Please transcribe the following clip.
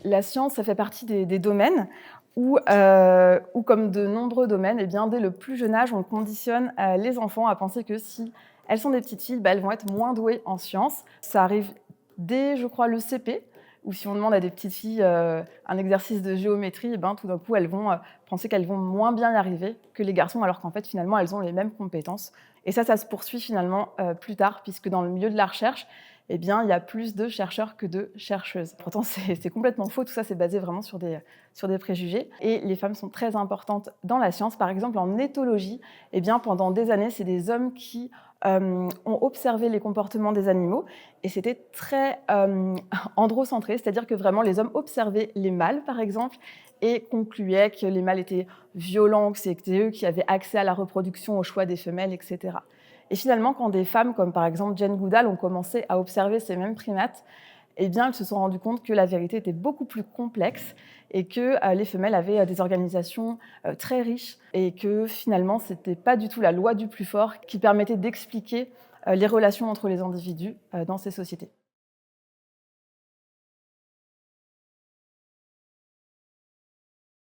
La science, ça fait partie des domaines où, comme de nombreux domaines, eh bien, dès le plus jeune âge, on conditionne les enfants à penser que si elles sont des petites filles, elles vont être moins douées en sciences. Ça arrive dès, je crois, le CP, où si on demande à des petites filles un exercice de géométrie, tout d'un coup, elles vont penser qu'elles vont moins bien y arriver que les garçons, alors qu'en fait, finalement, elles ont les mêmes compétences. Et ça se poursuit finalement plus tard, puisque dans le milieu de la recherche, eh bien, il y a plus de chercheurs que de chercheuses. Pourtant, c'est complètement faux. Tout ça, c'est basé vraiment sur des préjugés. Et les femmes sont très importantes dans la science. Par exemple, en éthologie, eh bien, pendant des années, c'est des hommes qui ont observé les comportements des animaux. Et c'était très androcentré, c'est-à-dire que vraiment, les hommes observaient les mâles, par exemple, et concluaient que les mâles étaient violents, que c'était eux qui avaient accès à la reproduction, au choix des femelles, etc. Et finalement, quand des femmes, comme par exemple Jane Goodall, ont commencé à observer ces mêmes primates, eh bien, elles se sont rendues compte que la vérité était beaucoup plus complexe et que les femelles avaient des organisations très riches et que finalement, ce n'était pas du tout la loi du plus fort qui permettait d'expliquer les relations entre les individus dans ces sociétés.